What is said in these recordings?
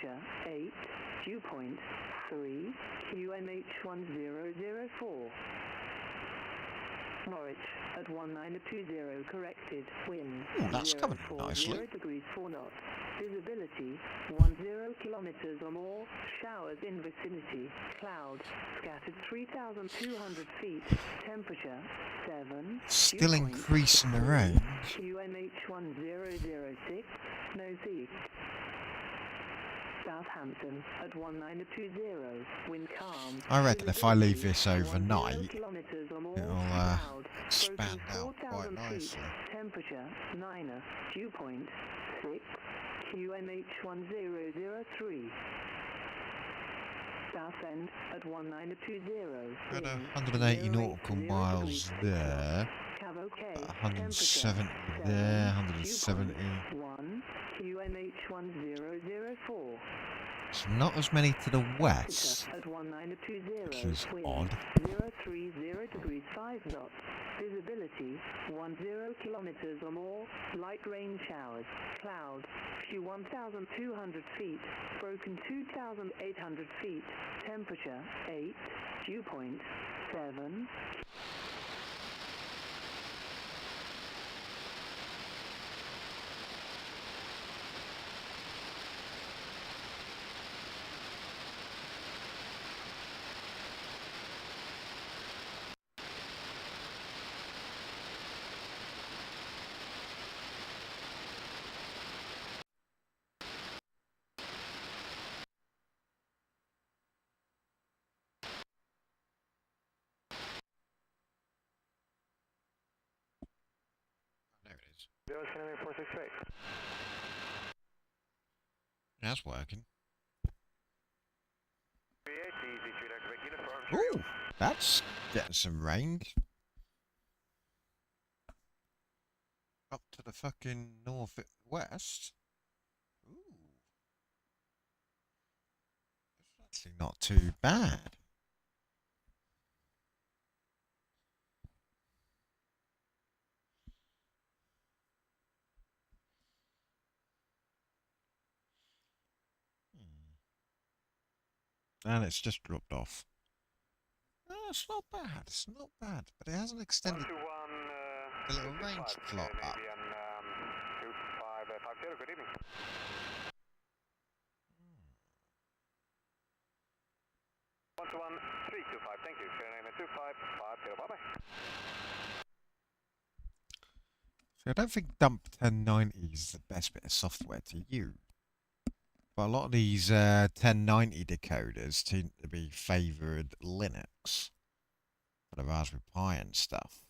8, dew point 3, QMH1004. Norwich at 1920, corrected, wind Ooh, that's coming 040 nicely. degrees 4 knots, visibility 10 kilometers or more, showers in vicinity, clouds scattered 3,200 feet, temperature 7, Still increasing the range. QMH1006, northeast. Southampton at 1920, wind calm. I reckon if I leave this overnight, kilometers or more, it'll cloud, expand broken out quite 4,000 feet, nicely. temperature 9, dew point 6, QMH1003. South end at 1920. Got 180 nautical miles there. 170 there, 170. 1, QMH1004. It's not as many to the west, At 1920, which is odd. 030 degrees 5 knots. Visibility 10 kilometers or more. Light rain showers. Clouds. Few 1,200 feet. Broken 2,800 feet. Temperature 8. Dew point 7. There it is. That's working. Ooh, that's getting some range. Up to the fucking northwest. Ooh. It's actually not too bad. And it's just dropped off. No, it's not bad. It's not bad. But it hasn't extended the little range plot up. 2550, good evening. 121-325, thank you. Clear name 2550, bye-bye. So I don't think Dump 1090 is the best bit of software to use. But a lot of these 1090 decoders seem to be favoured Linux for the Raspberry Pi and stuff.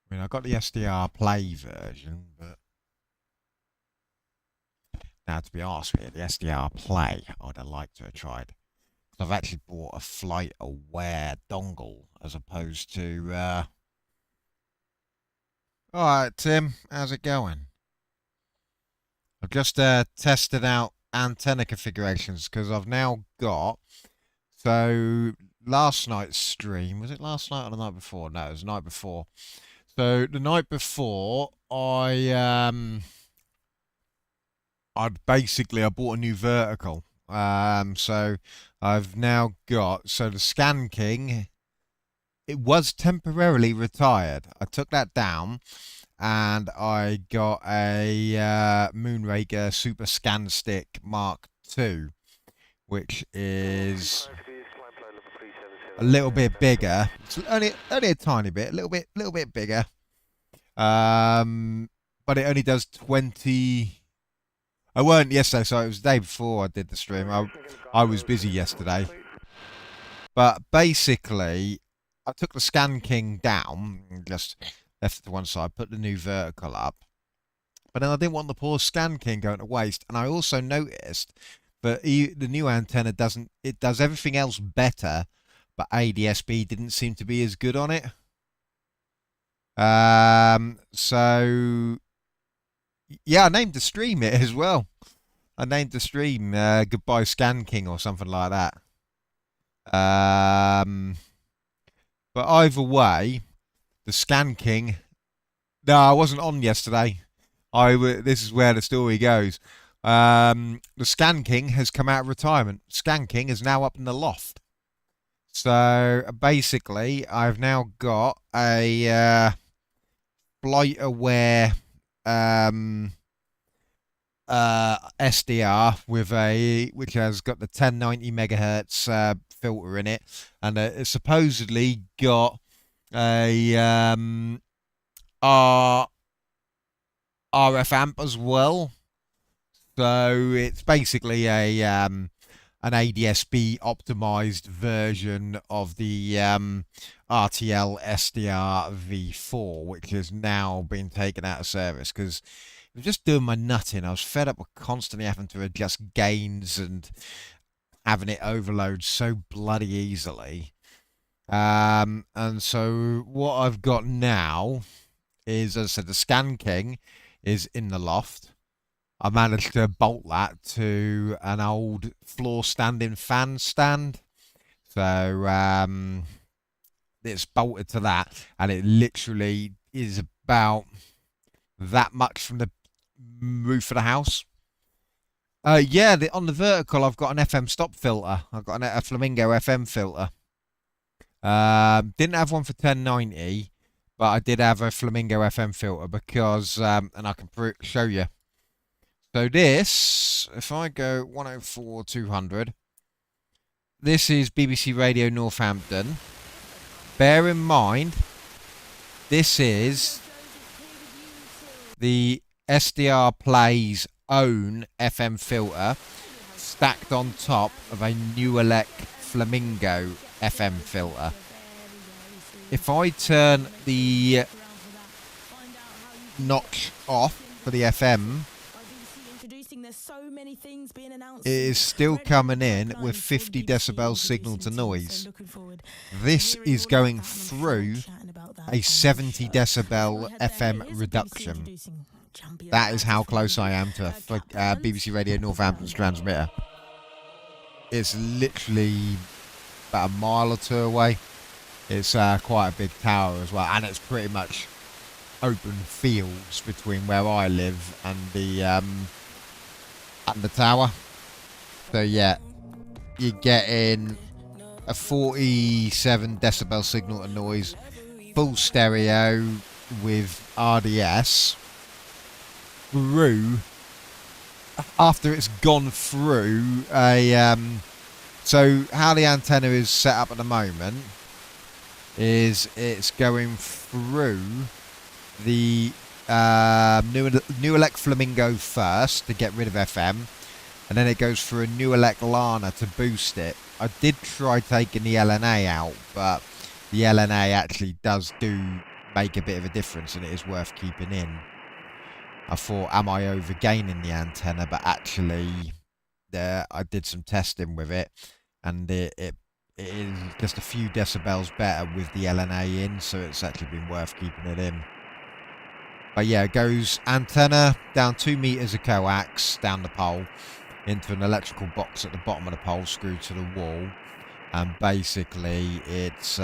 I mean, I got the SDR Play version, but now to be honest with you, the SDR Play I would have liked to have tried. I've actually bought a flight aware dongle as opposed to. Alright, Tim, how's it going? I've just tested out antenna configurations because I've now got. So last night's stream, was it last night or the night before? No, it was the night before. So the night before, I bought a new vertical. So I've now got, so the Scan King, it was temporarily retired. I took that down and I got a Moonraker Super Scan Stick Mark II, which is a little bit bigger. It's only a tiny bit, a little bit bigger. But it only does 20. I weren't yesterday, so it was the day before I did the stream. I was busy yesterday. But basically, I took the Scan King down, just left it to one side, put the new vertical up. But then I didn't want the poor Scan King going to waste. And I also noticed that the new antenna does everything else better, but ADS-B didn't seem to be as good on it. So yeah, I named the stream it as well. I named the stream Goodbye Scan King or something like that. But either way, the Scan King. No, I wasn't on yesterday. This is where the story goes. The Scan King has come out of retirement. Scan King is now up in the loft. So basically, I've now got a flight aware SDR with which has got the 1090 megahertz filter in it, and it's supposedly got a RF amp as well. So it's basically a an ADSB optimized version of the RTL SDR V4, which has now been taken out of service because it was just doing my nutting. I was fed up with constantly having to adjust gains and having it overload so bloody easily. And so what I've got now is, as I said, the Scan King is in the loft. I managed to bolt that to an old floor standing fan stand. So it's bolted to that, and it literally is about that much from the roof of the house. Yeah, on the vertical, I've got an FM stop filter. I've got a Flamingo FM filter. Didn't have one for 1090, but I did have a Flamingo FM filter because, and I can show you. So this, if I go 104-200, this is BBC Radio Northampton. Bear in mind, this is the SDR Play's own FM filter stacked on top of a New Elect Flamingo FM filter. If I turn the notch off for the FM, it is still coming in with 50 decibel signal to noise. This is going through a 70 decibel FM reduction. That is how close I am to BBC Radio Northampton's transmitter. It's literally about a mile or two away. It's quite a big tower as well, and it's pretty much open fields between where I live and the tower. So yeah, you're getting a 47 decibel signal to noise, full stereo with RDS through, after it's gone through a so how the antenna is set up at the moment is it's going through the New Elect Flamingo first to get rid of FM, and then it goes through a New Elect Lana to boost it. I did try taking the LNA out, but the LNA actually does make a bit of a difference, and it is worth keeping in. I thought, am I overgaining the antenna? But actually, I did some testing with it, and it is just a few decibels better with the LNA in, so it's actually been worth keeping it in. But yeah, it goes antenna down 2 meters of coax down the pole into an electrical box at the bottom of the pole screwed to the wall, and basically it's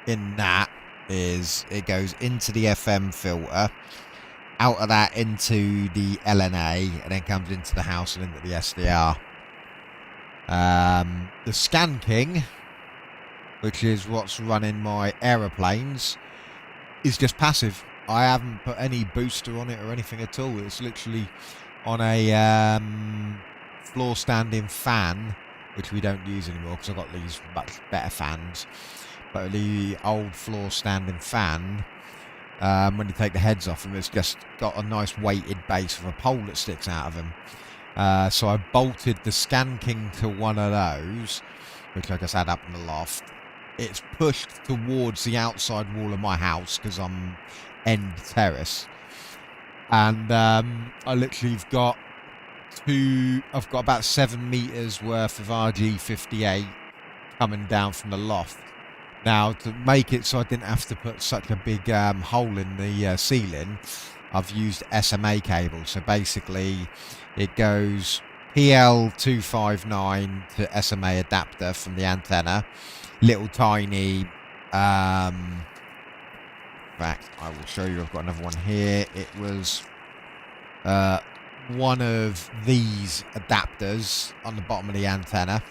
in that is it goes into the FM filter, out of that into the LNA, and then comes into the house and into the SDR. The Scan King, which is what's running my aeroplanes, is just passive. I haven't put any booster on it or anything at all. It's literally on a floor standing fan, which we don't use anymore because I've got these much better fans. But the old floor standing fan, when you take the heads off them, it's just got a nice weighted base with a pole that sticks out of them. So I bolted the Scan King to one of those, which I just had up in the loft. It's pushed towards the outside wall of my house because I'm end terrace, and I literally I've got about 7 meters worth of RG58 coming down from the loft. Now, to make it so I didn't have to put such a big hole in the ceiling, I've used SMA cable. So basically, it goes PL259 to SMA adapter from the antenna. Little tiny, I fact, I will show you. I've got another one here. It was one of these adapters on the bottom of the antenna.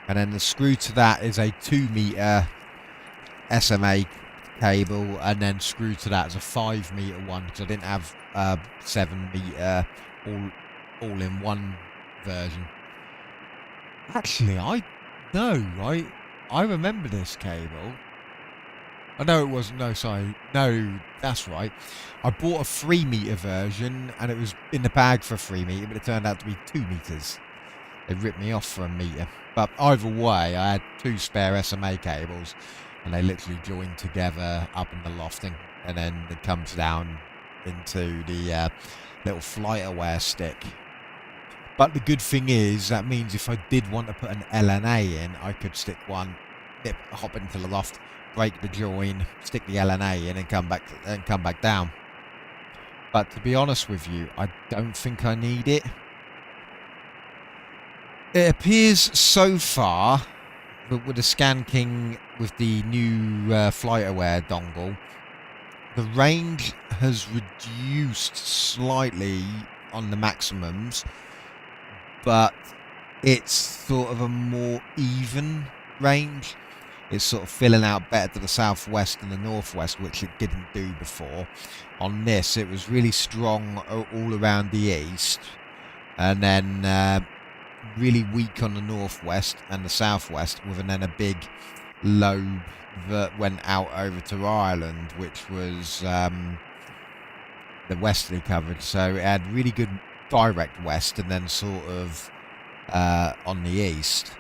And then the screw to that is a 2 meter SMA cable, and then screw to that is a 5 meter one, because I didn't have 7 meter all in one version. Actually, I remember this cable. I know it wasn't. No, sorry. No, that's right. I bought a 3 meter version, and it was in the bag for 3 meter, but it turned out to be 2 meters. They ripped me off for a meter. But either way, I had 2 spare SMA cables, and they literally joined together up in the lofting, and then it comes down into the little flight aware stick. But the good thing is, that means if I did want to put an LNA in, I could stick one, hop into the loft, break the join, stick the LNA in, and come back down. But to be honest with you, I don't think I need it. It appears so far that with the Scan King with the new FlightAware dongle, the range has reduced slightly on the maximums, but it's sort of a more even range. It's sort of filling out better to the southwest and the northwest, which it didn't do before. On this, it was really strong all around the east, and then really weak on the northwest and the southwest, with then a big lobe that went out over to Ireland, which was the westerly coverage. So it had really good direct west, and then sort of on the east.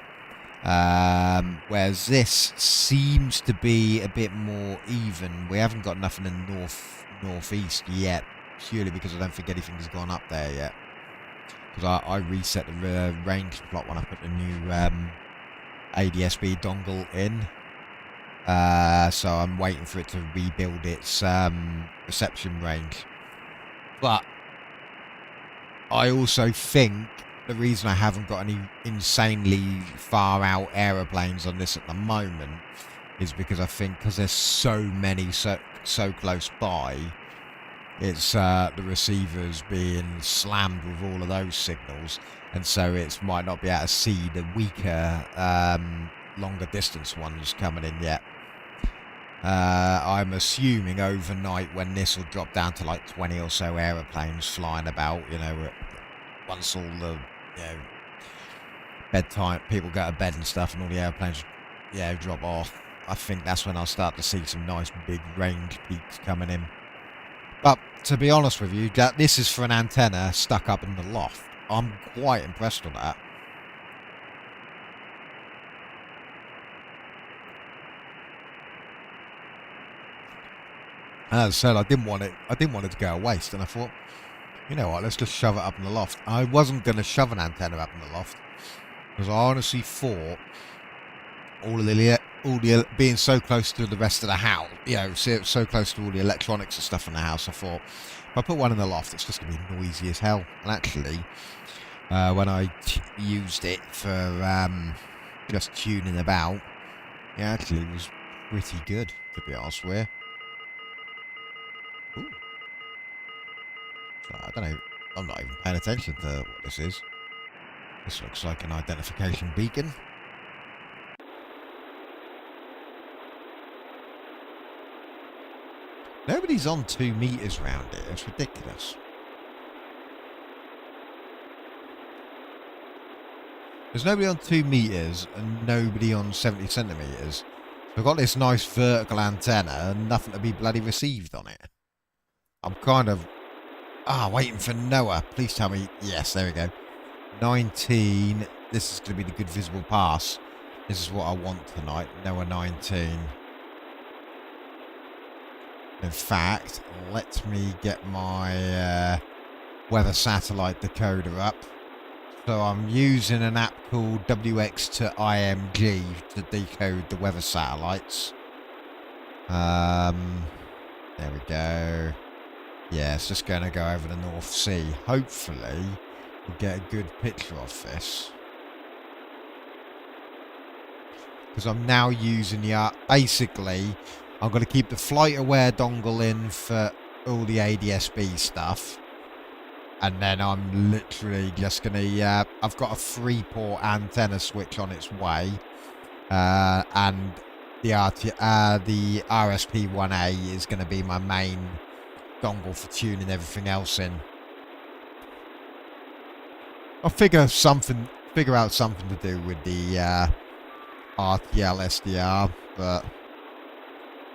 Whereas this seems to be a bit more even. We haven't got nothing in the northeast yet, purely because I don't think anything's gone up there yet. Because I reset the range plot when I put the new ADSB dongle in. So I'm waiting for it to rebuild its reception range. But I also think the reason I haven't got any insanely far out aeroplanes on this at the moment is because I think because there's so many so close by, it's the receivers being slammed with all of those signals, and so it might not be able to see the weaker longer distance ones coming in yet. I'm assuming overnight, when this will drop down to like 20 or so aeroplanes flying about, you know, once all the, you know, bedtime, people go to bed and stuff, and all the airplanes, drop off, I think that's when I'll start to see some nice big range peaks coming in. But to be honest with you, this is for an antenna stuck up in the loft. I'm quite impressed with that. As I said, I didn't want it to go to waste, and I thought, you know what, let's just shove it up in the loft. I wasn't going to shove an antenna up in the loft, because I honestly thought all the being so close to the rest of the house, you know, so close to all the electronics and stuff in the house, I thought, if I put one in the loft, it's just going to be noisy as hell. And actually, when I used it for just tuning about, it actually was pretty good, to be honest with you. Ooh. So, I don't know, I'm not even paying attention to what this is. This looks like an identification beacon. Nobody's on 2 meters round it. It's ridiculous. There's nobody on 2 meters and nobody on 70 centimeters. I've got this nice vertical antenna and nothing to be bloody received on it. I'm kind of waiting for Noah. Please tell me. Yes, there we go. 19. This is going to be the good visible pass. This is what I want tonight. Noah 19. In fact, let me get my weather satellite decoder up. So I'm using an app called WX to IMG to decode the weather satellites. There we go. Yeah, it's just going to go over the North Sea. Hopefully, we'll get a good picture of this. Because I'm now using the basically, I'm going to keep the flight aware dongle in for all the ADSB stuff. And then I'm literally just going to, I've got a 3-port antenna switch on its way. And the RSP-1A is going to be my main dongle for tuning everything else in. I'll figure out something to do with the RTL SDR, but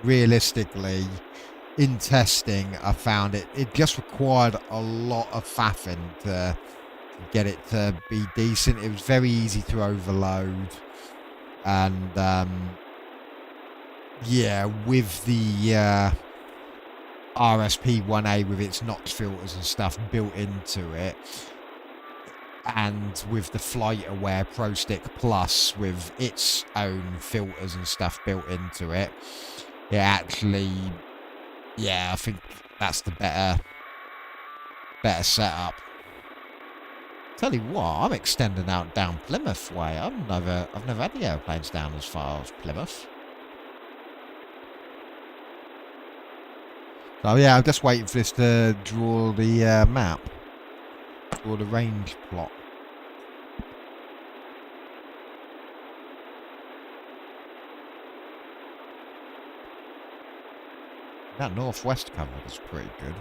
realistically, in testing, I found it just required a lot of faffing to get it to be decent. It was very easy to overload, and yeah, with the RSP-1A with its notch filters and stuff built into it, and with the Flight Aware Pro Stick Plus with its own filters and stuff built into it, it actually, yeah, I think that's the better setup. Tell you what, I'm extending out down Plymouth way. I've never had the airplanes down as far as Plymouth. So yeah, I'm just waiting for this to draw the map, draw the range plot. That northwest cover is pretty good.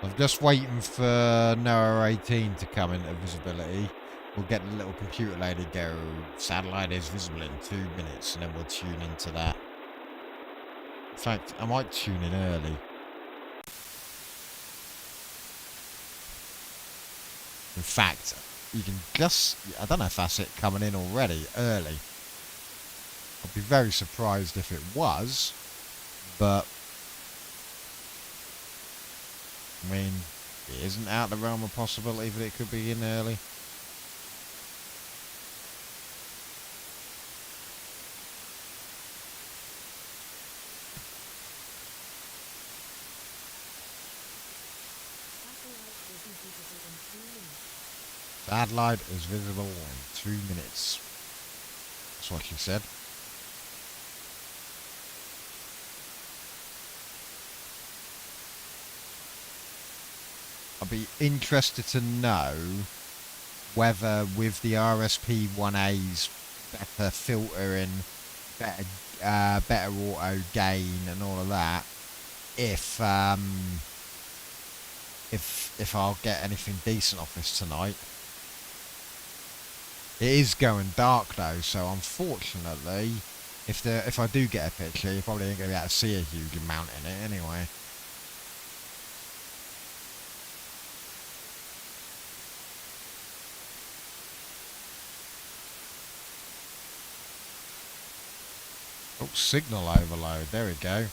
I'm just waiting for NOAA 18 to come into visibility. We'll get the little computer lady go, satellite is visible in 2 minutes, and then we'll tune into that. In fact, I might tune in early. In fact, you can just, I don't know if that's it coming in already, early. I'd be very surprised if it was, but I mean, it isn't out of the realm of possibility that it could be in early. Satellite is visible in 2 minutes. That's what she said. I'd be interested to know whether with the RSP-1A's better filtering, better auto gain and all of that, if I'll get anything decent off this tonight. It is going dark though, so unfortunately, if I do get a picture, you probably ain't going to be able to see a huge amount in it anyway. Oh, signal overload. There we go.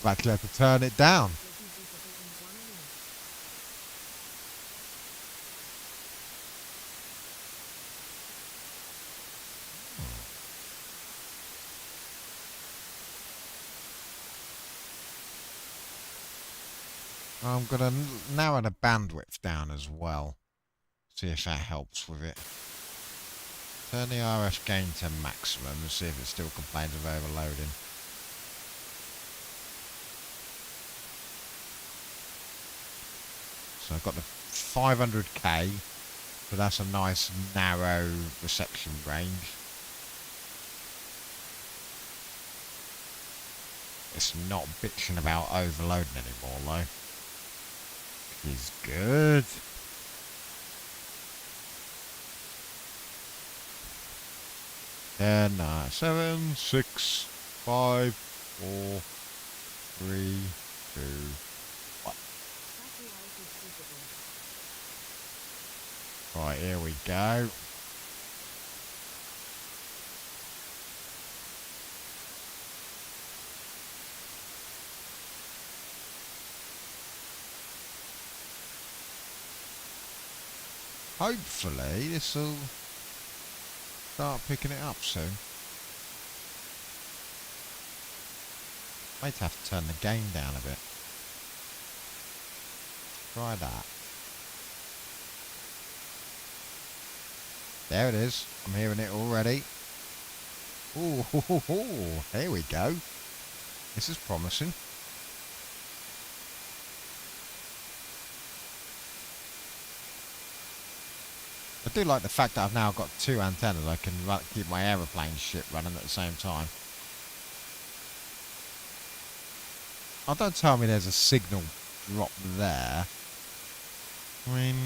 I've actually had to turn it down. I'm going to narrow the bandwidth down as well. See if that helps with it. Turn the RF gain to maximum and see if it still complains of overloading. So I've got the 500k, but that's a nice narrow reception range. It's not bitching about overloading anymore though. It's good. 10, 9, 7, 6, 5, 4, 3, 2, 1. Right, here we go. Hopefully this will start picking it up soon. Might have to turn the gain down a bit. Try that. There it is. I'm hearing it already. Ooh, ho, ho, ho. Here we go. This is promising. I do like the fact that I've now got 2 antennas. I can keep my aeroplane shit running at the same time. Oh, don't tell me there's a signal drop there. I mean,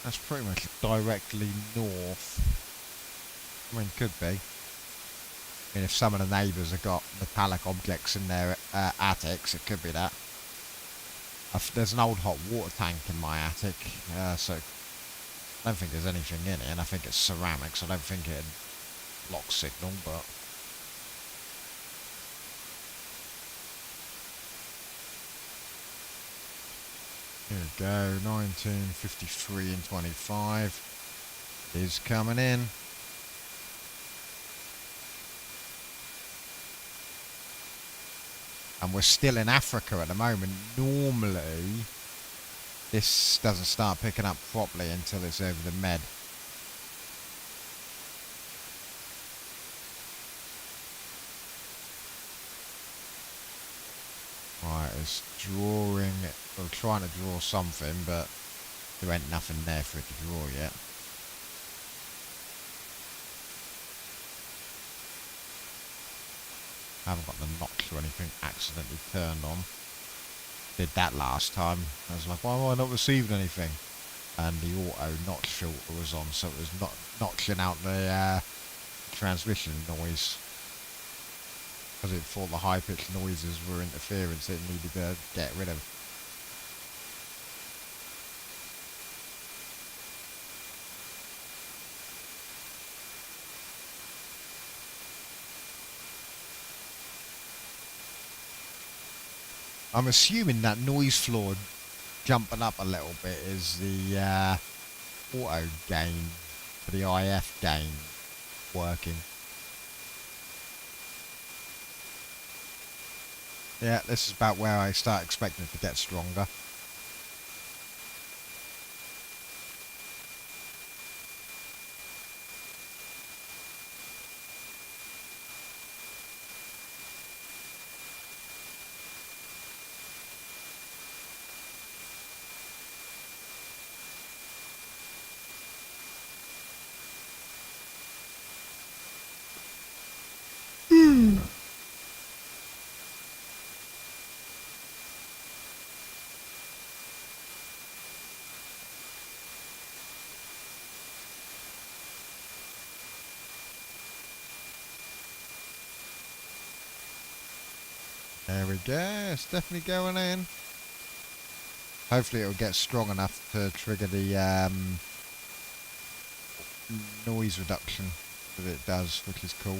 that's pretty much directly north. I mean, could be. I mean, if some of the neighbours have got metallic objects in their attics, it could be that. There's an old hot water tank in my attic, so I don't think there's anything in it, and I think it's ceramics. I don't think it'd block signal, but... Here we go, 1953 and 25 is coming in. And we're still in Africa at the moment. Normally, this doesn't start picking up properly until it's over the Med. Right, it's drawing, well, trying to draw something, but there ain't nothing there for it to draw yet. I haven't got the notch or anything accidentally turned on. Did that last time. I was like, why am I not receiving anything? And the auto notch filter was on, so it was not notching out the transmission noise. Because it thought the high-pitched noises were interference it needed to get rid of. I'm assuming that noise floor jumping up a little bit is the auto gain for the IF gain working. Yeah, this is about where I start expecting it to get stronger. There we go, it's definitely going in. Hopefully it'll get strong enough to trigger the noise reduction that it does, which is cool.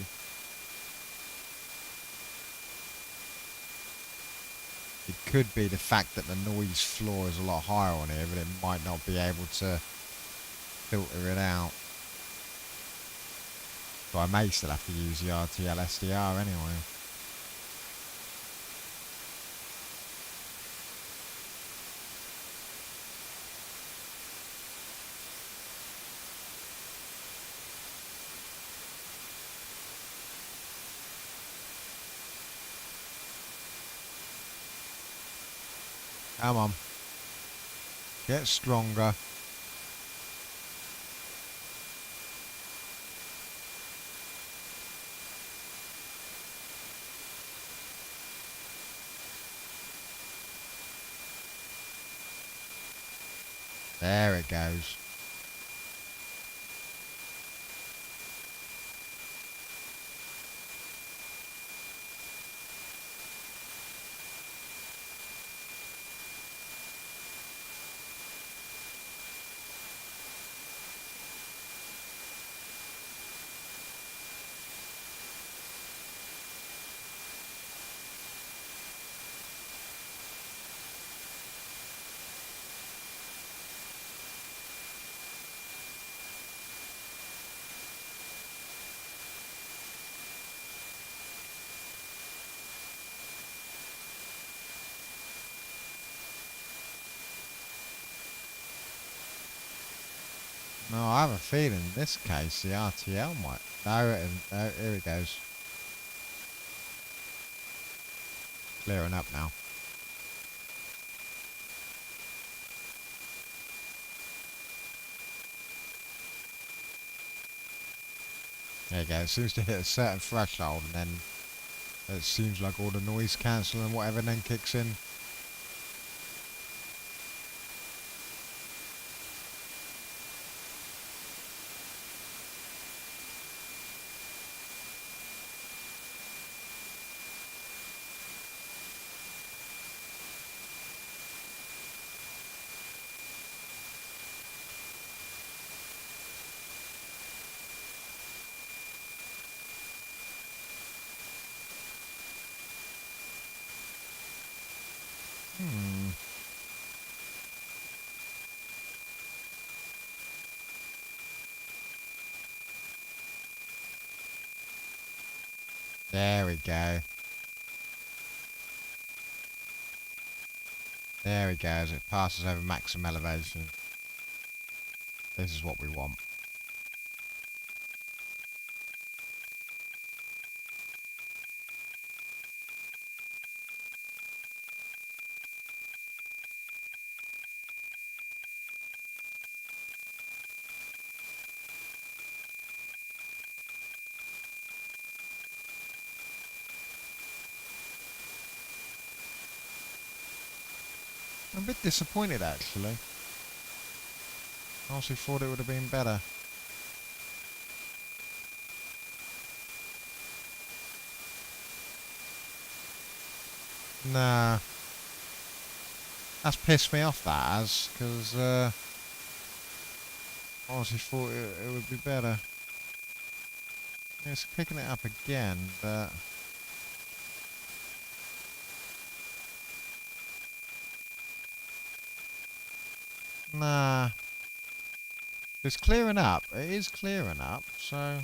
It could be the fact that the noise floor is a lot higher on here, but it might not be able to filter it out. So I may still have to use the RTL SDR anyway. Come on. Get stronger. There it goes. No, I have a feeling in this case the RTL might. No, here it goes. Clearing up now. There you go. It seems to hit a certain threshold, and then it seems like all the noise cancelling and whatever then kicks in. There we go. There we go, as it passes over maximum elevation. This is what we want. I'm a bit disappointed actually. I honestly thought it would have been better. Nah. That's pissed me off, that has, because I honestly thought it would be better. It's picking it up again, but... Nah. It's clearing up. It is clearing up, so...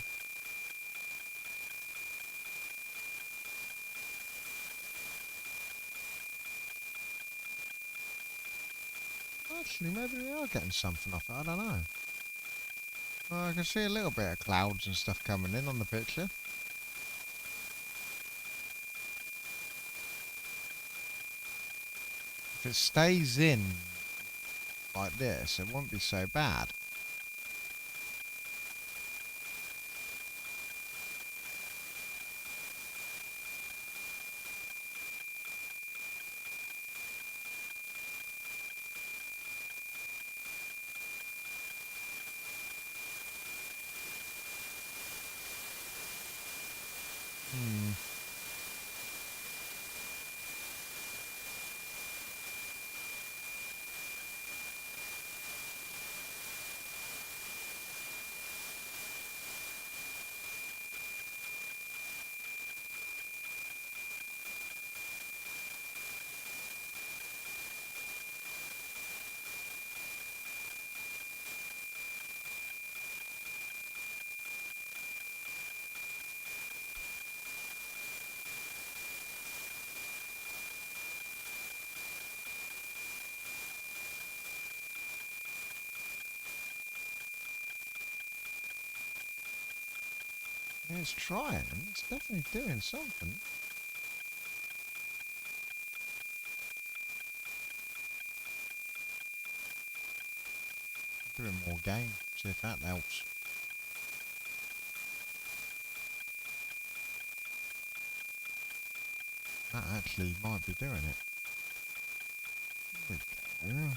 Actually, maybe we are getting something off it. I don't know. I can see a little bit of clouds and stuff coming in on the picture. If it stays in like this, it won't be so bad. It's trying. It's definitely doing something. Doing more game. See if that helps. That actually might be doing it. There we go.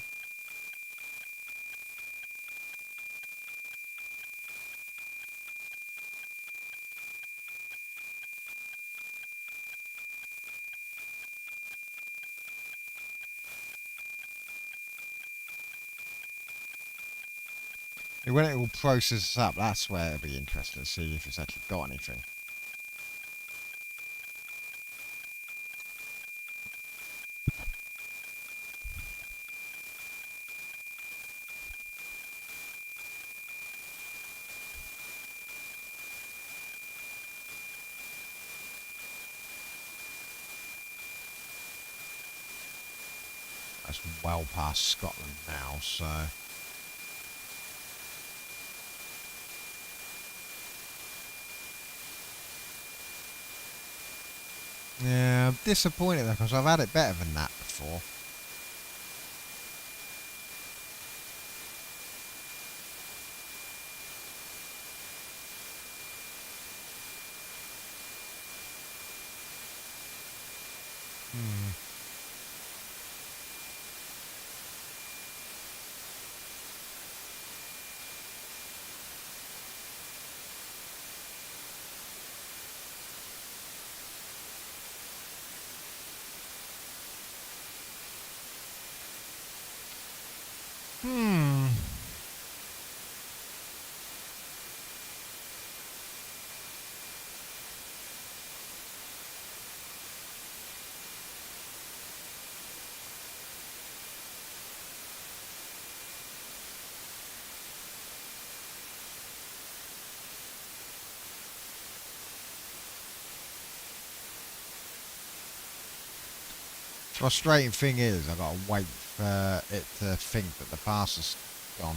When it all processes up, that's where it'll be interesting to see if it's actually got anything. That's well past Scotland now, so... Yeah, I'm disappointed though, because I've had it better than that before. Hmm. Hmm. Frustrating thing is, I've got to wait for it to think that the parcel's gone.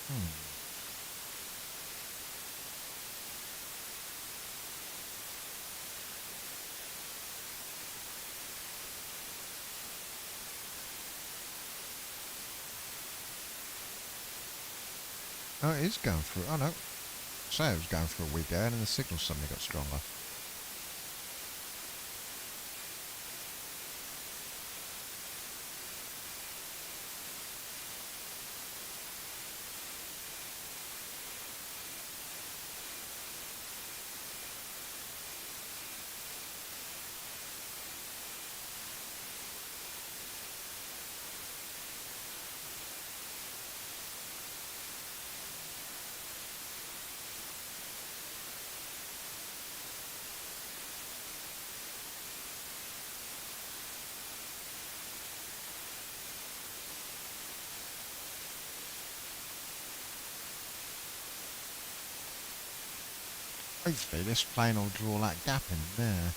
Hmm. Oh, it is going through. Oh no. Say it was going for a week there, and then the signal suddenly got stronger. Hopefully this plane will draw that gap in there.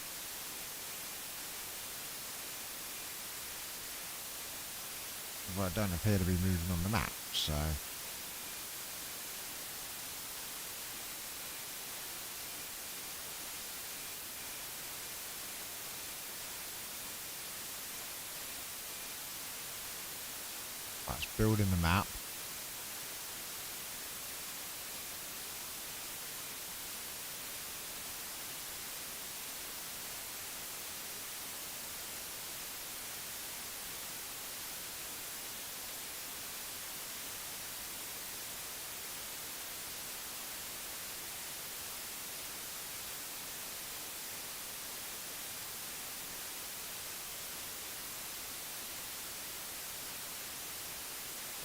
Well, it don't appear to be moving on the map, so... That's building the map.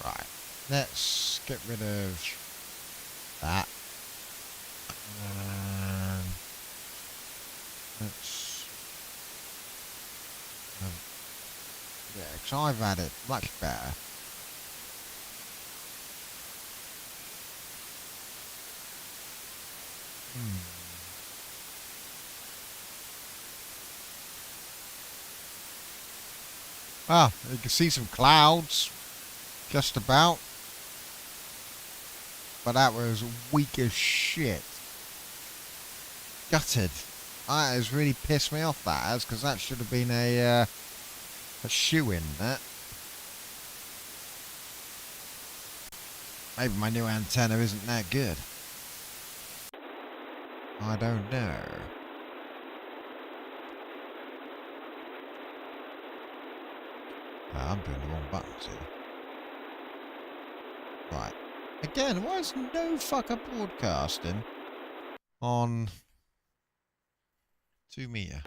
Right, let's get rid of that. And let's... yeah, because I've had it much better. Ah, you can see some clouds, just about. But that was weak as shit. Gutted. That has really pissed me off, that has, because that should have been a shoe-in, that. Maybe my new antenna isn't that good. I don't know. I'm doing the wrong buttons here. Right. Again, why is no fucker broadcasting on 2 meter?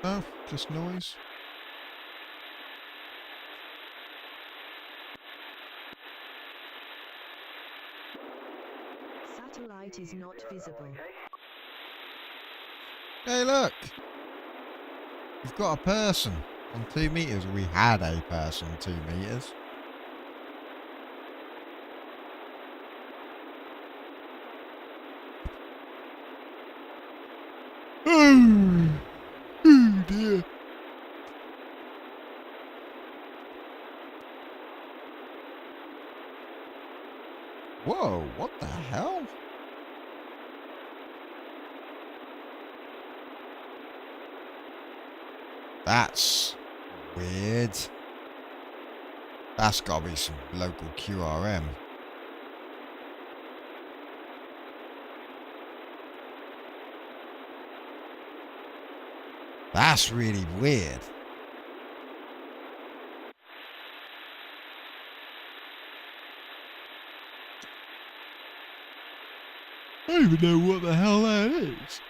Oh, just noise. Satellite is not visible. Hey, look! We've got a person on 2 meters. We had a person on 2 meters. Oh, oh dear. Whoa, what the hell? That's weird. That's gotta be some local QRM. That's really weird. I don't even know what the hell that is.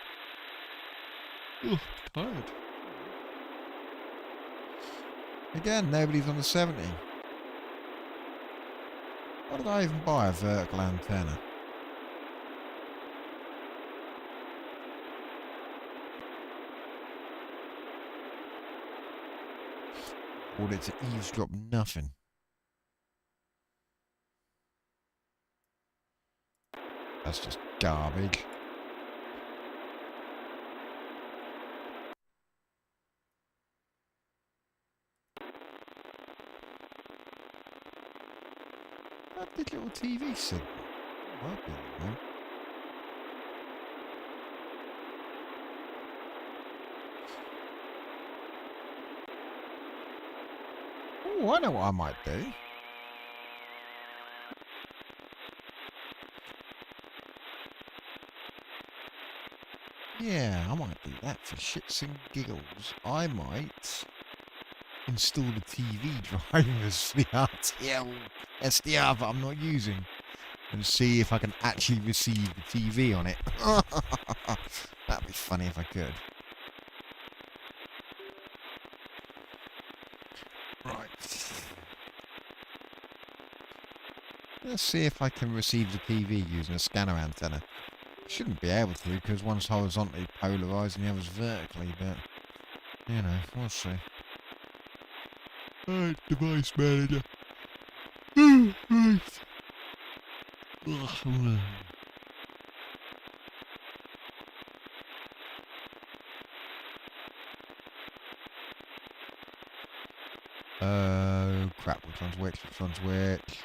Ugh, tired. Again, nobody's on the 70. Why did I even buy a vertical antenna? Bought it to eavesdrop nothing. That's just garbage. That big little TV signal. Might be, you know. Oh, I know what I might do. Yeah, I might do that for shits and giggles. I might install the TV drivers for the RTL SDR that I'm not using and see if I can actually receive the TV on it. That'd be funny if I could. Right. Let's see if I can receive the TV using a scanner antenna. Shouldn't be able to because one's horizontally polarised and the other's vertically, but you know, we'll see. Alright, device manager. Right. Crap, which one's which? Which one's which?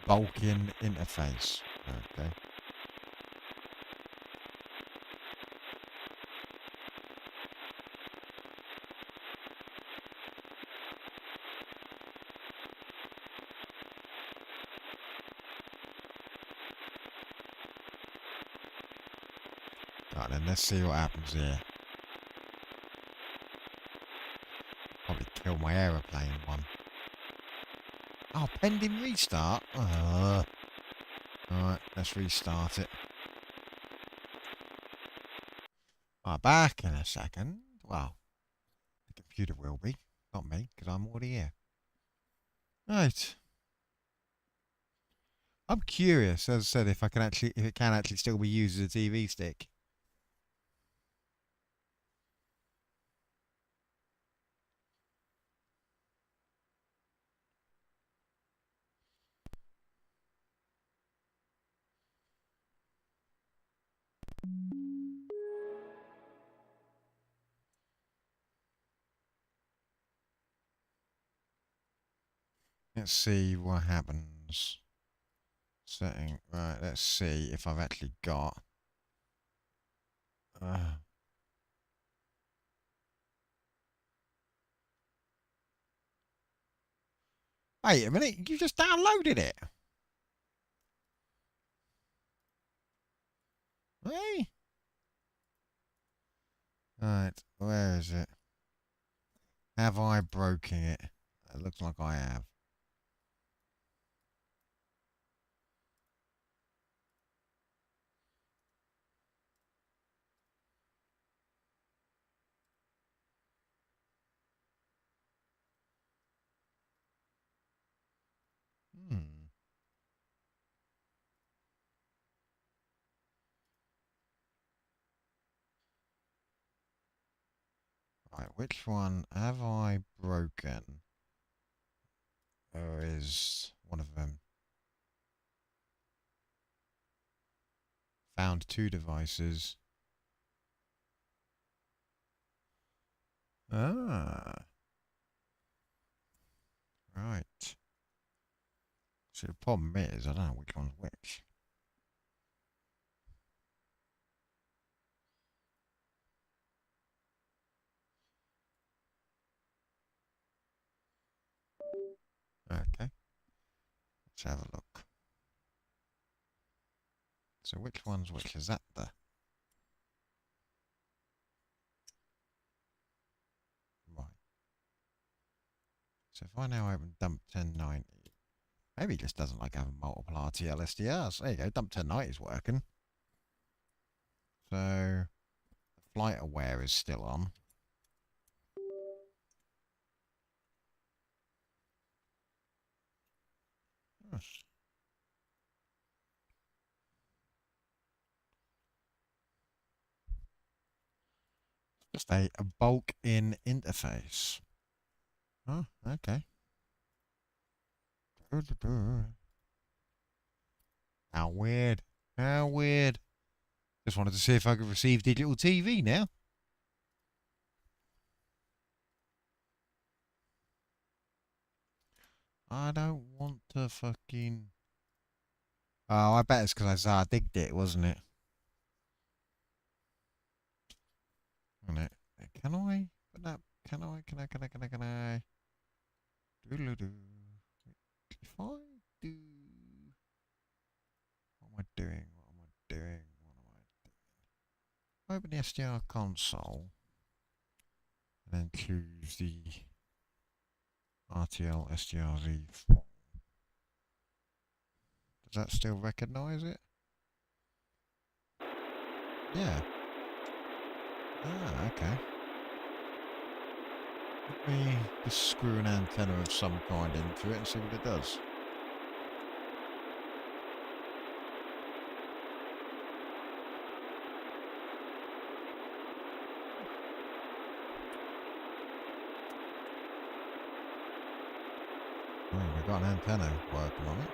Bulk-in interface. Okay. Right then, let's see what happens here. Probably kill my aeroplane one. Oh, pending restart? Alright, let's restart it. Alright, back in a second. Well, the computer will be. Not me, because I'm already here. Right. I'm curious, as I said, if it can actually still be used as a TV stick. Let's see what happens. Setting, right, let's see if I've actually got... Wait a minute, you just downloaded it. Hey? Right, where is it? Have I broken it? It looks like I have. Hmm. which one have I broken? Or is one of them? Found 2 devices. Ah. Right. So the problem is, I don't know which one's which. Okay. Let's have a look. So which one's which? Is that the... Right. So if I now open dump 1090, maybe he just doesn't like having multiple RTL SDRs. There you go, dump 1090 is working. So flight aware is still on. Oh. Just a bulk in interface. Oh, okay. How weird. How weird. Just wanted to see if I could receive digital TV now. I don't want to fucking... Oh, I bet it's because I digged it, wasn't it? Wasn't it? Can I? But that, can I? Doodle-doo. If I do... What am I doing? Open the SDR console. And then choose the RTL SDRV4. Does that still recognise it? Yeah. Ah, okay. Let me just screw an antenna of some kind into it and see what it does. Oh, we've got an antenna working on it.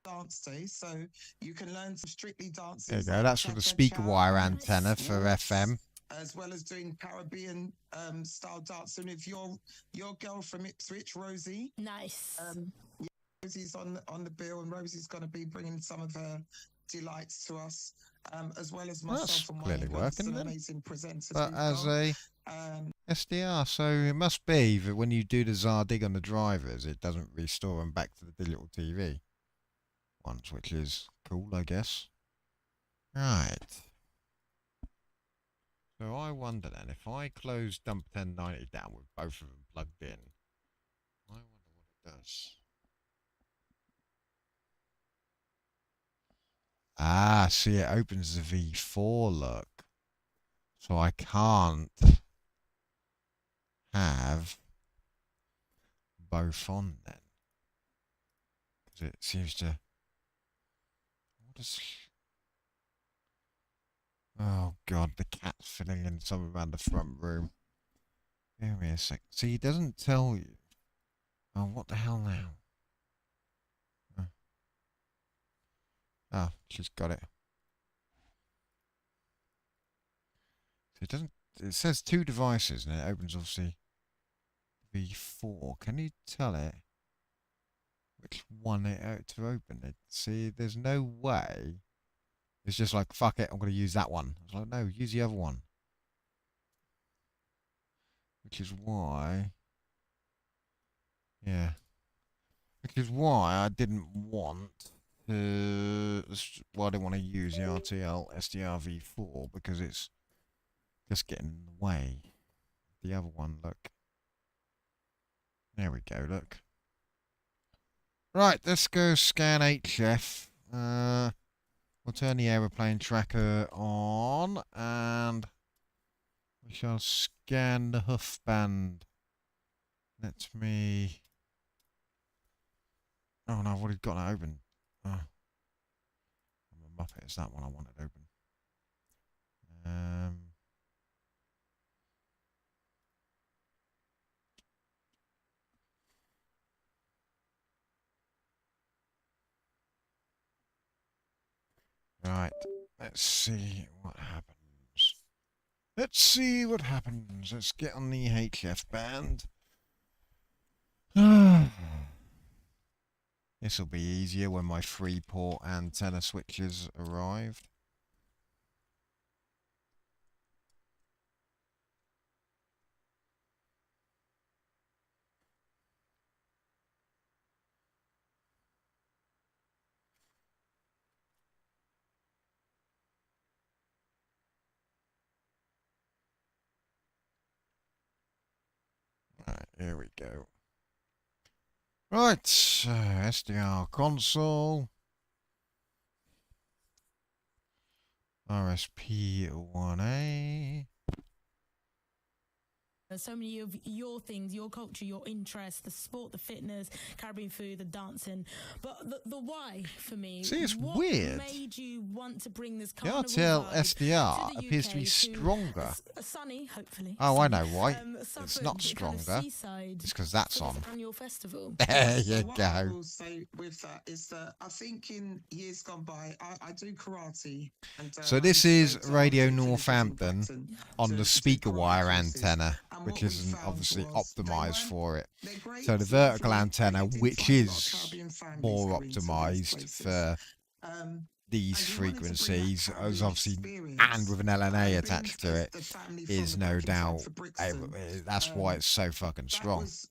Dance day, so you can learn some strictly dances. There you go, like that's for the speaker wire antenna for FM. As well as doing Caribbean style dancing with your girl from Ipswich, Rosie. Nice. Yeah, Rosie's on the bill, and Rosie's going to be bringing some of her delights to us, as well as myself That's and my clearly working then. amazing presenters. But as a um, SDR, so it must be that when you do the Zardig on the drivers, it doesn't restore them back to the digital TV ones, which is cool, I guess. Right. So I wonder then, if I close dump 1090 down with both of them plugged in, I wonder what it does. Ah, see, it opens the V4, look. So I can't have both on then. Because it seems to... What is... Oh, God, the cat's filling in something around the front room. Give me a sec. See, he doesn't tell you. Oh, what the hell now? Oh, she's got it. So it doesn't... It says 2 devices, and it opens, obviously, V4. Can you tell it which one to open it? See, there's no way. It's just like, fuck it, I'm going to use that one. I was like, no, use the other one. Which is why... Yeah. Which is why I didn't want to... Why I didn't want to use the RTL SDR V4, because it's just getting in the way. The other one, look. There we go, look. Right, let's go scan HF. We'll turn the aeroplane tracker on, and we shall scan the hoof band. Let me... Oh no, I've already got that open. Oh. Stop it. It's that one I wanted open. Right. Let's see what happens. Let's see what happens. Let's get on the HF band. This will be easier when my 3-port antenna switches arrived. Right, here we go. Right, SDR console. RSP1A. So many of your things, your culture, your interests, the sport, the fitness, Caribbean food, the dancing. But the why for me, See, it's what weird. made you want to bring this The carnival RTL vibe SDR to the appears to be UK, stronger. a sunny, hopefully. Oh, I sunny, know why. It's Suffolk not kind of stronger. seaside It's because that's for on. this annual festival. There you So what I go. will say with that is that I think in years gone by, I do karate. And, So I this used to is go to Radio Olympic Villages in Northampton Brighton on to the do speaker karate wire courses. antenna, And which what we isn't found obviously was they optimized weren't- for it. they're great, So the it's vertical lovely, antenna, but you did which find a lot of is Caribbean families more going to these optimized places. for Um, these and you wanted to bring that frequencies, as Caribbean obviously, experience. and with an LNA Being attached to it, the family is from the no back in time doubt. for Brixton, That's why it's so fucking that strong. was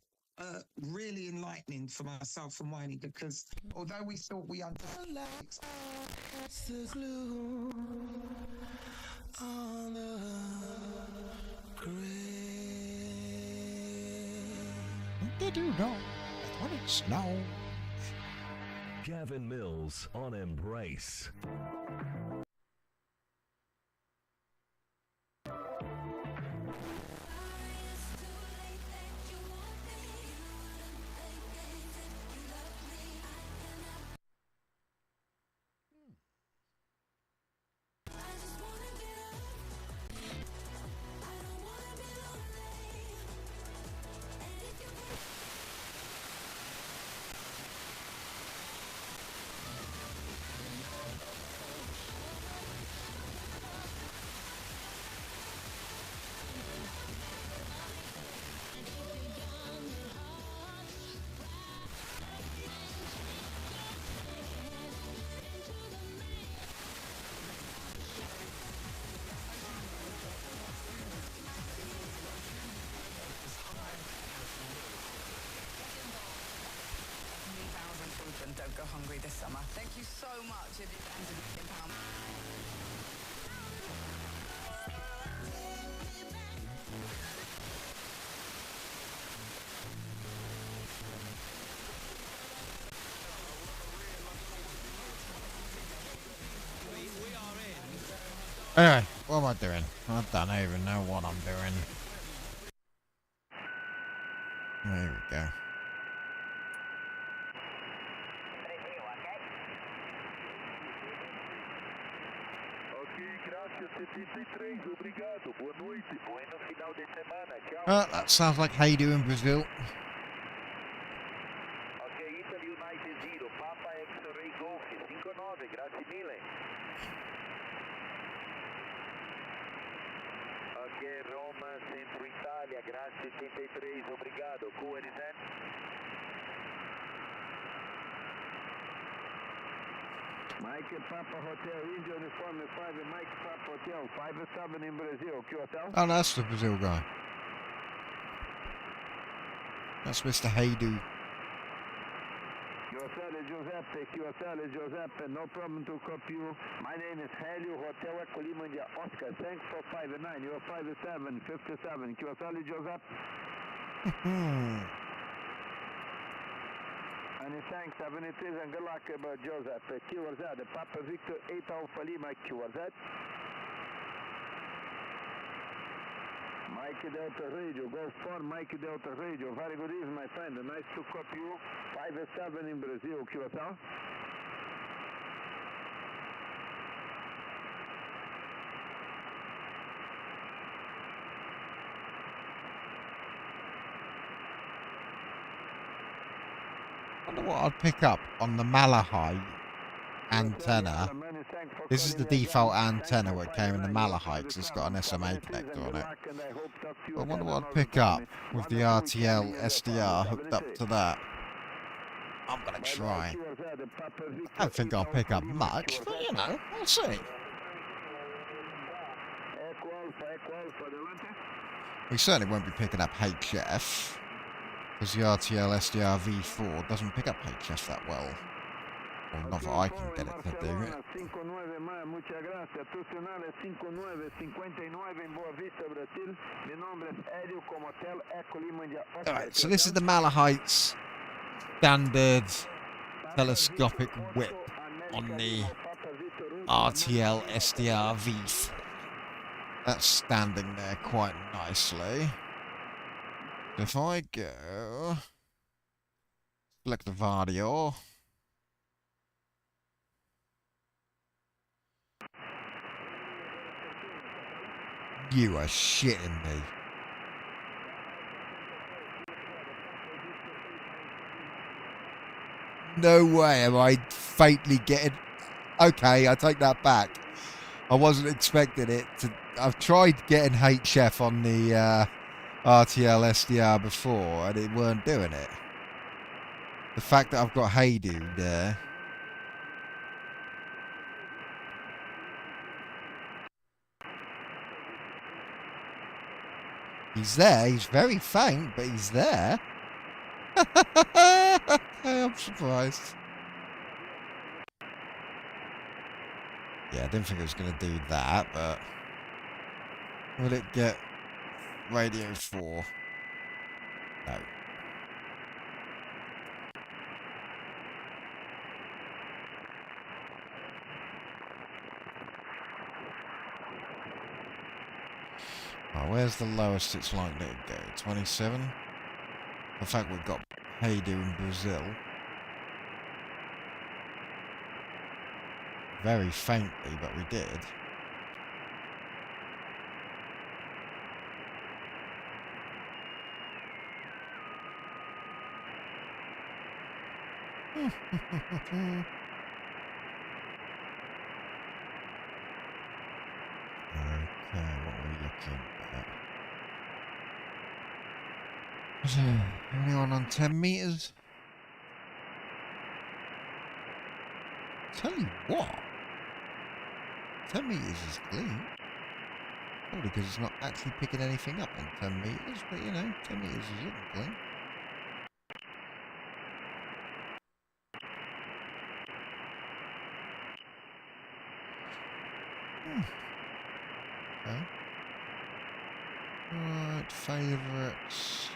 really enlightening for myself and Winey, because although we thought we understood Did you know that when it snows? Gavin Mills on Embrace. Don't go hungry this summer. Thank you so much if you're down to the pound. Anyway, what am I doing? I don't even know what I'm doing. There we go. That sounds like how you do in Brazil. Roma, Centro Italia, grazie 83, obrigado. QRZ. Mike Papa Hotel, India Uniform 5, Mike Papa Hotel, 5-7 in Brazil. Que hotel? Oh, no, that's the Brazil guy. That's Mr. Haydu. QSL Giuseppe, QSL Giuseppe, no problem to copy you. My name is Helio, Hotel Colima India, Oscar, thanks for 5-9, you're 5-7, 57, QSL Giuseppe. Many thanks, have any trees and good luck about Joseph. QRZ, Papa Victor 8 Alpha Lima, QRZ. Mike Delta Radio, Golf 4, Mike Delta Radio. Very good evening, my friend. Nice to copy you. 5-7 in Brazil, QSL. wonder what I'd pick up on the Malahite antenna. This is the default antenna where it came in the Malahite, 'cause it's got an SMA connector on it. I wonder what I'd pick up with the RTL SDR hooked up to that. I'm gonna try. I don't think I'll pick up much, but you know, we'll see. We certainly won't be picking up HF, because the RTL SDR V4 doesn't pick up HF that well. Well, not that I can get it to do it. Alright, so this is the Malahite's standard telescopic whip on the RTL SDR V4. That's standing there quite nicely. If I go select the video, you are shitting me. No way am I fatally getting... Okay, I take that back. I wasn't expecting it to... I've tried getting HF on the RTL SDR before and it weren't doing it. The fact that I've got Hey Dude there. He's there, he's very faint, but he's there. I'm surprised. Yeah, I didn't think it was going to do that, but... Will it get radio 4? No. Oh, where's the lowest it's likely to go? 27? The fact we've got Haydu in Brazil. Very faintly, but we did. Okay, what are we looking at? Is there anyone on 10 meters? Tell you what, 10 meters is clean. Probably because it's not actually picking anything up on 10 meters, but you know, 10 meters is looking clean. Okay. Right, favourites.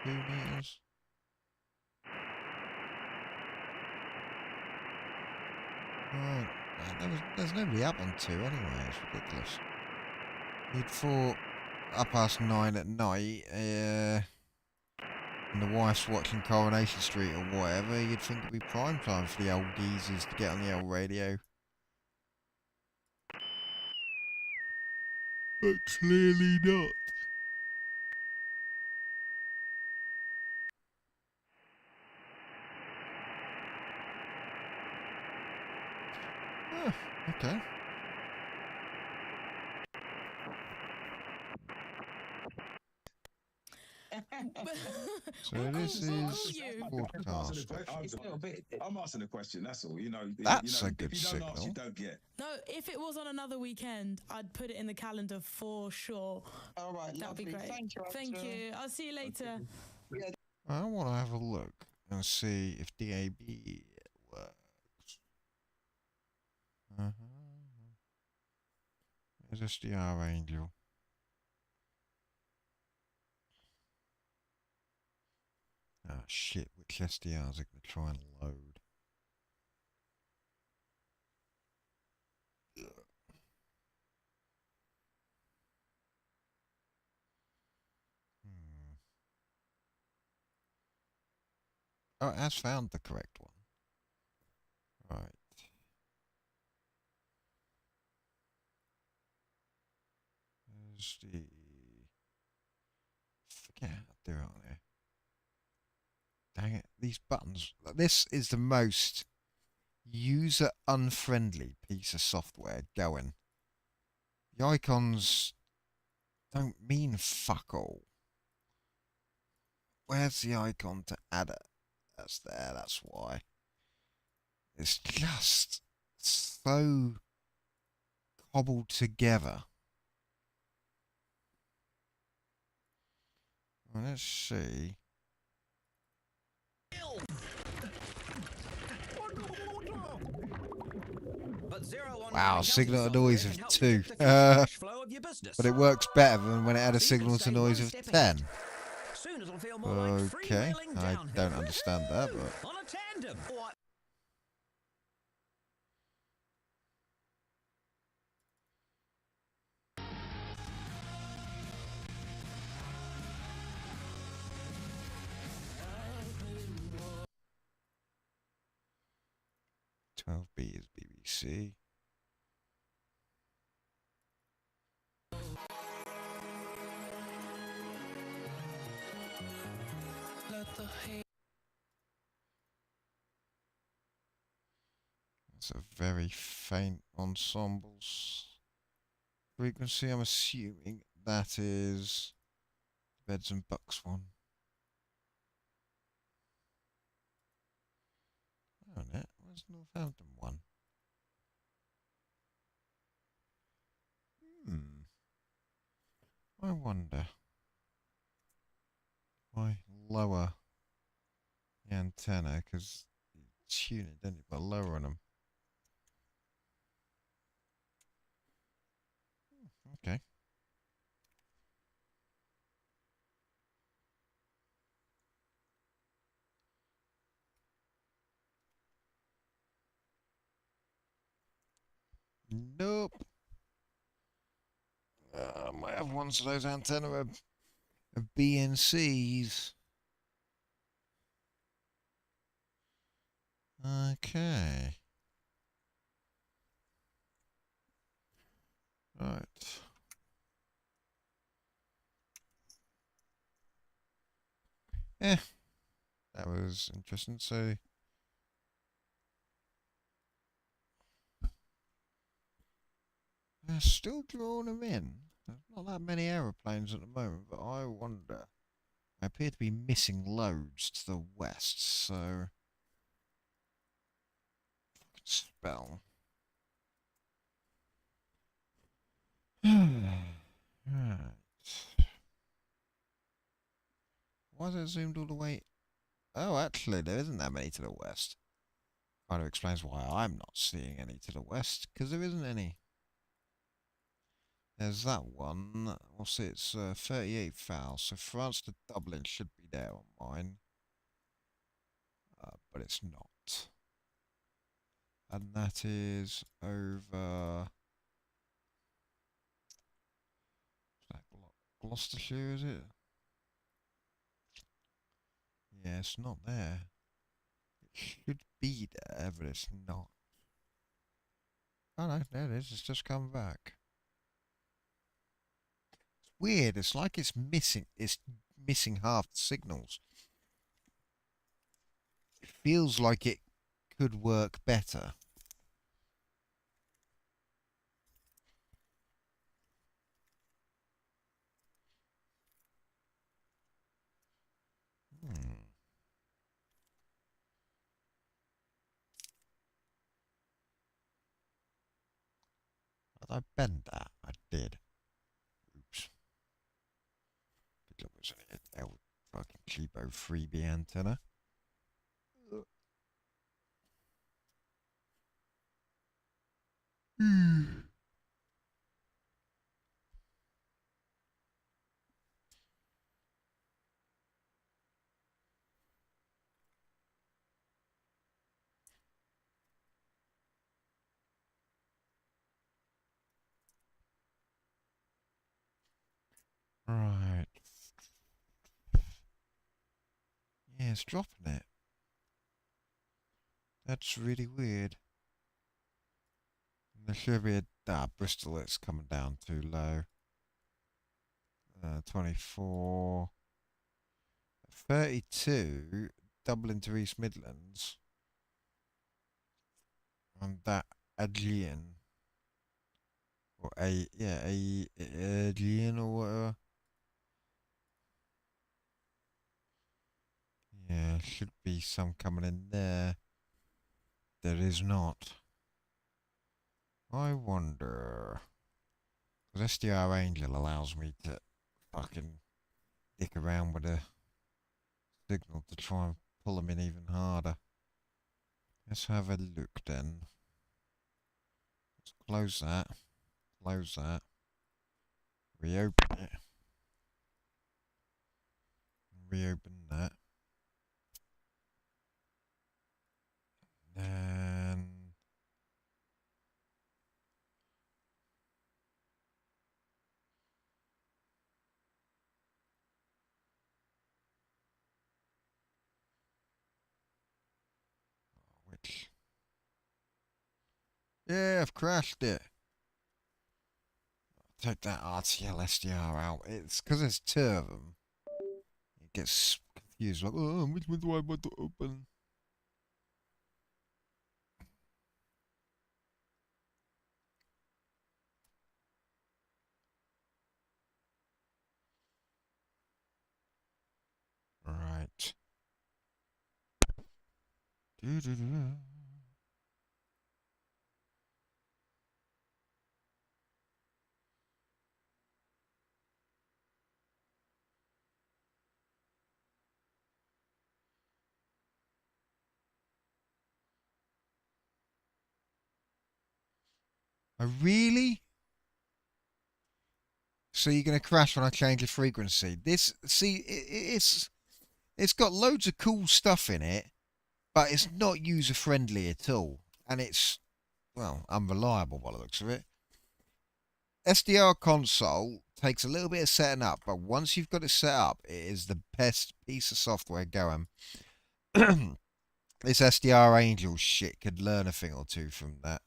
2 meters. Right, there's nobody up on 2 anyway, it's ridiculous. You'd thought up past 9 at night, and the wife's watching Coronation Street or whatever, you'd think it'd be prime time for the old geezers to get on the old radio. But clearly not. Oh, okay. So this is broadcast. I'm asking a question, that's all. You know, That's you know, a good signal. You don't get. No, if it was on another weekend, I'd put it in the calendar for sure. All right, That'd be great. Thank you. Thank you. I'll see you later. I want to have a look and see if DAB works. There's SDR Angel. Ah, shit, which SDRs are going to try and load? Oh, it has found the correct one. Right. There's the... Forget how to do it on here. Dang it, these buttons. This is the most user-unfriendly piece of software going. The icons don't mean fuck all. Where's the icon to add it? That's there, that's why. It's just so cobbled together. Well, let's see. Wow, signal to noise of 2. But it works better than when it had a signal to noise of 10. Okay, I don't understand that, but... On a tandem. 12B is BBC. It's a very faint ensembles frequency. I'm assuming that is Beds and Bucks one. Oh, no, where's Northampton one? I wonder. Why lower the antenna? Because you tune it, don't you, by lowering them. Okay. Nope. I might have ones of those antenna of BNCs. Okay. Right. Yeah, that was interesting. So they're still drawing them in. There's not that many aeroplanes at the moment, but I wonder. I appear to be missing loads to the west, so spell. Right. Why is it zoomed all the way? Oh, actually, there isn't that many to the west. Kind of explains why I'm not seeing any to the west, because there isn't any. There's that one. We'll see, it's 38 fouls. So France to Dublin should be there on mine. But it's not. And that is over... Is that Gloucestershire, is it? Yeah, it's not there. It should be there, but it's not. Oh no, there it is. It's just come back. Weird. It's like it's missing. It's missing half the signals. It feels like it could work better. Did I bend that? I did. Oops. It was a fucking cheapo freebie antenna. Right. Yeah, it's dropping it. That's really weird. There should be a Bristol, it's coming down too low. 24. 32 Dublin to East Midlands. And that Aegean. Or Aegean or whatever. Yeah, should be some coming in there. There is not. I wonder. Because SDR Angel allows me to fucking dick around with a signal to try and pull them in even harder. Let's have a look then. Let's close that. Close that. Reopen it. Reopen that. Then which? Yeah, I've crashed it. Take that RTL SDR out. It's because there's two of them. It gets confused. Like, oh, which one do I want to open? Right. Doo-doo-doo. Oh, really? So you're going to crash when I change the frequency. This, see, it's got loads of cool stuff in it, but it's not user-friendly at all. And it's, well, unreliable by the looks of it. SDR console takes a little bit of setting up, but once you've got it set up, it is the best piece of software going. This SDR Angel shit could learn a thing or two from that.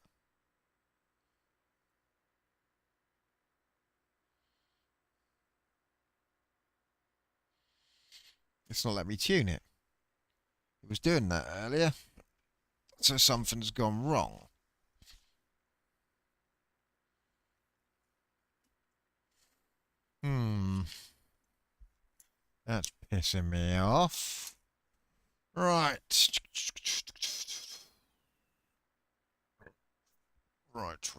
It's not letting me tune it. It was doing that earlier. So something's gone wrong. That's pissing me off. Right. Right.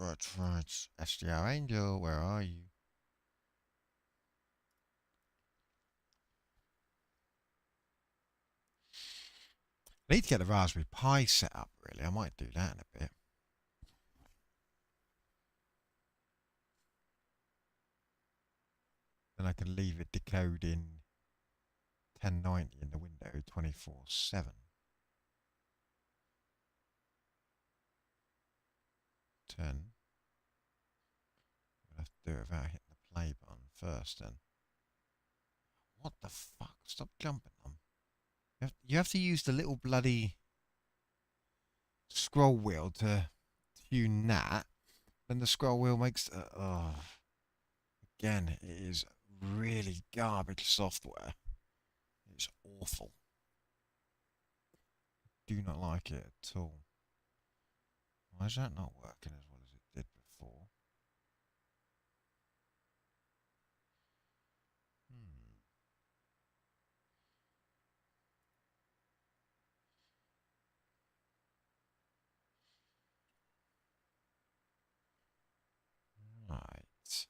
SDR Angel, where are you? I need to get the Raspberry Pi set up, really. I might do that in a bit. Then I can leave it decoding 1090 in the window 24/7. Turn. I'll have to do it without hitting the play button first then. What the fuck? Stop jumping on. You have to use the little bloody scroll wheel to tune that. Then the scroll wheel makes... Again, it is really garbage software. It's awful. Do not like it at all. Why is that not working as well as it did before? Right.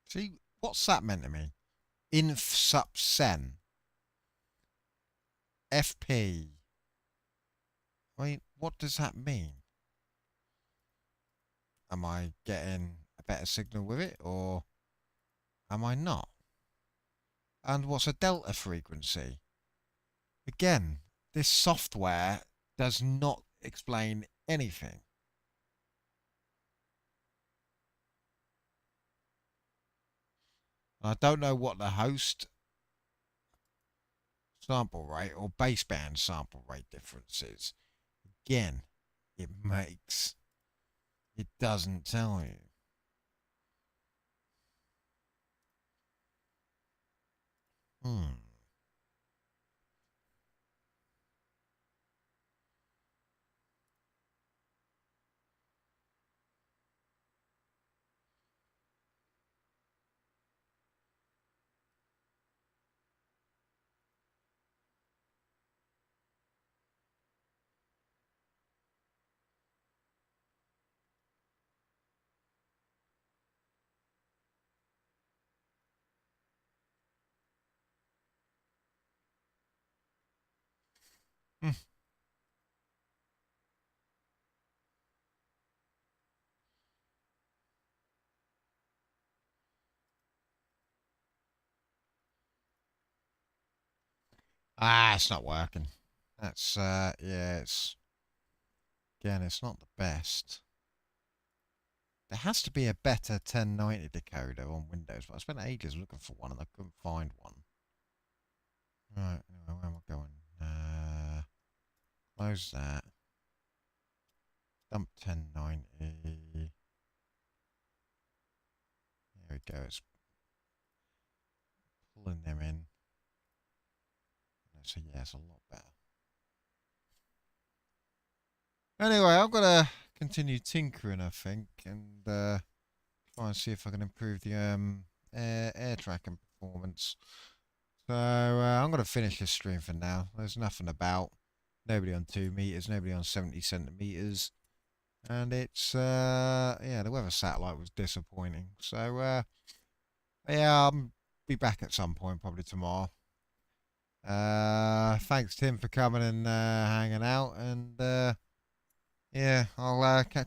See, what's that meant to mean? Inf sup sen. FP. I mean, what does that mean? Am I getting a better signal with it, or am I not? And what's a delta frequency? Again, this software does not explain anything. I don't know what the host sample rate or baseband sample rate difference is. Again, it doesn't tell you. It's not working. That's, yeah, it's not the best. There has to be a better 1090 decoder on Windows, but I spent ages looking for one and I couldn't find one. Right, anyway, where am I going? Close that. Dump 1090. There we go. It's pulling them in. So yeah, it's a lot better. Anyway, I've got to continue tinkering, I think, and try and see if I can improve the air tracking performance. So I'm going to finish this stream for now. There's nothing about. Nobody on 2 meters, nobody on 70 centimeters. And it's, yeah, the weather satellite was disappointing. So, yeah, I'll be back at some point, probably tomorrow. Thanks, Tim, for coming and hanging out. And, yeah, I'll catch